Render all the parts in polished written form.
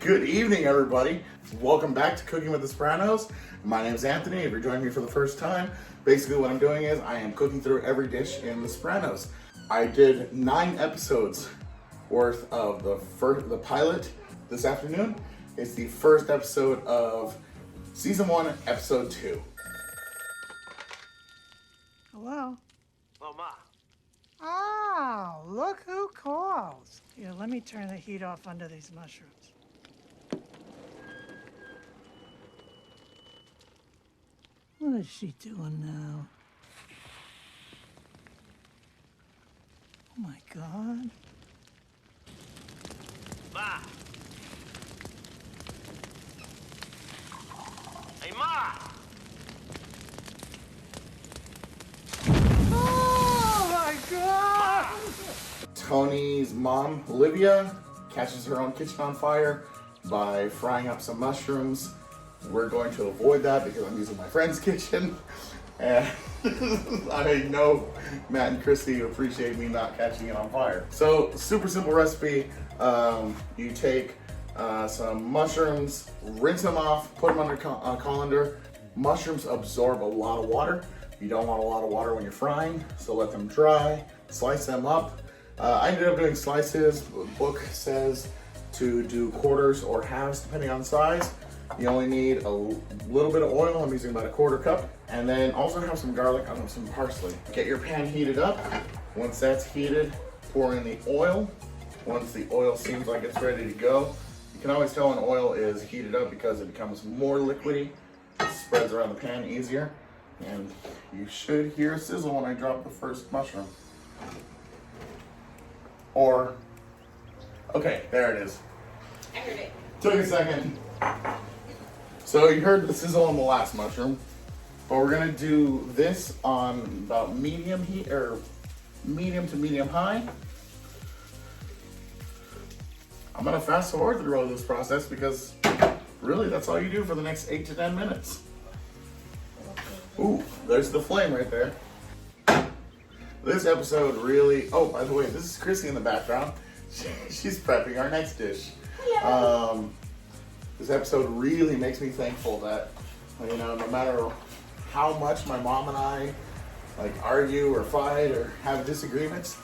Good evening, everybody. Welcome back to Cooking with the Sopranos. My name is Anthony. If you're joining me for the first time, basically what I'm doing is I am cooking through every dish in the Sopranos. I did 9 episodes worth of the pilot this afternoon. It's the first episode of season 1, episode 2. Hello? Well, Ma. Oh, look who calls. Here, let me turn the heat off under these mushrooms. What is she doing now? Oh my God. Ma. Hey, Ma. Oh my God! Tony's mom, Livia, catches her own kitchen on fire by frying up some mushrooms. We're going to avoid that because I'm using my friend's kitchen. And I know Matt and Chrissy appreciate me not catching it on fire. So, super simple recipe. You take some mushrooms, rinse them off, put them under a colander. Mushrooms absorb a lot of water. You don't want a lot of water when you're frying, so let them dry, slice them up. I ended up doing slices. The book says to do quarters or halves depending on size. You only need a little bit of oil. I'm using about a quarter cup. And then also have some garlic and some parsley. Get your pan heated up. Once that's heated, pour in the oil. Once the oil seems like it's ready to go, you can always tell when oil is heated up because it becomes more liquidy. It spreads around the pan easier. And you should hear a sizzle when I drop the first mushroom. Or, okay, there it is. I heard it. Took a second. So you heard the sizzle on the last mushroom, but we're gonna do this on about medium heat, or medium to medium high. I'm gonna fast forward through this process because really that's all you do for the next 8 to 10 minutes. Ooh, there's the flame right there. This episode really, oh, by the way, this is Chrissy in the background. She's prepping our next dish. Hello. This episode really makes me thankful that, you know, no matter how much my mom and I like argue or fight or have disagreements,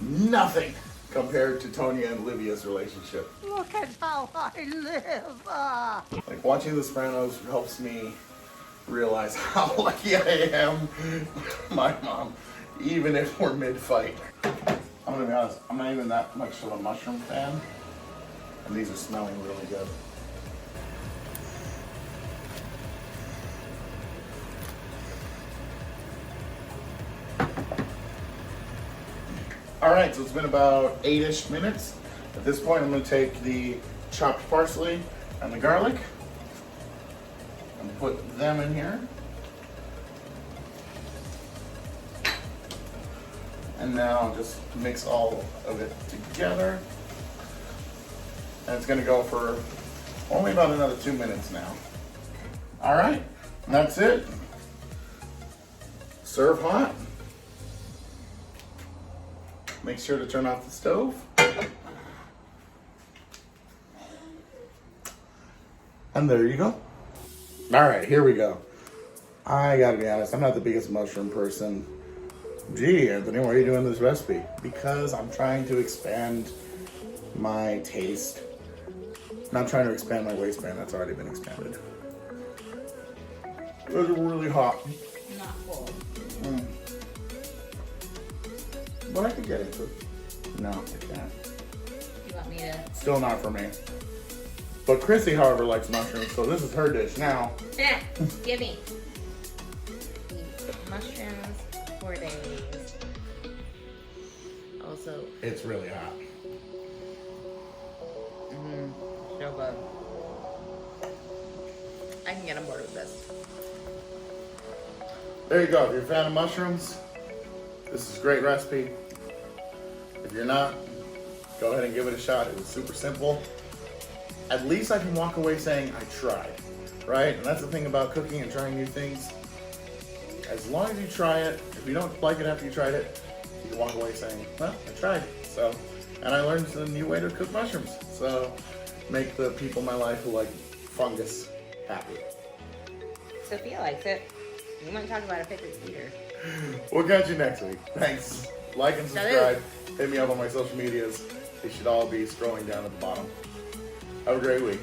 nothing compared to Tony and Livia's relationship. Look at how I live. Like watching The Sopranos helps me realize how lucky I am with my mom, even if we're mid-fight. I'm gonna be honest, I'm not even that much of a mushroom fan, and these are smelling really good. All right, so it's been about 8-ish minutes. At this point, I'm gonna take the chopped parsley and the garlic and put them in here. And now just mix all of it together. And it's gonna go for only about another 2 minutes now. All right, and that's it. Serve hot. Make sure to turn off the stove. And there you go. All right, here we go. I gotta be honest, I'm not the biggest mushroom person. Gee, Anthony, why are you doing this recipe? Because I'm trying to expand my taste. I'm not trying to expand my waistband, that's already been expanded. Those are really hot. Not full. But I could get into it. No, I can't. You want me to? Still not for me. But Chrissy, however, likes mushrooms, so this is her dish now. Give me. Eat mushrooms 4 days. Also, It's really hot. so good. I can get on board with this. There you go. If you're a fan of mushrooms, this is a great recipe. If you're not, go ahead and give it a shot. It was super simple. At least I can walk away saying I tried, right? And that's the thing about cooking and trying new things. As long as you try it, if you don't like it after you tried it, you can walk away saying, well, I tried. So, and I learned a new way to cook mushrooms. So make the people in my life who like fungus happy. Sophia likes it. You want to talk about a picker eater? We'll catch you next week. Thanks. Like and subscribe. Hit me up on my social medias. They should all be scrolling down at the bottom. Have a great week.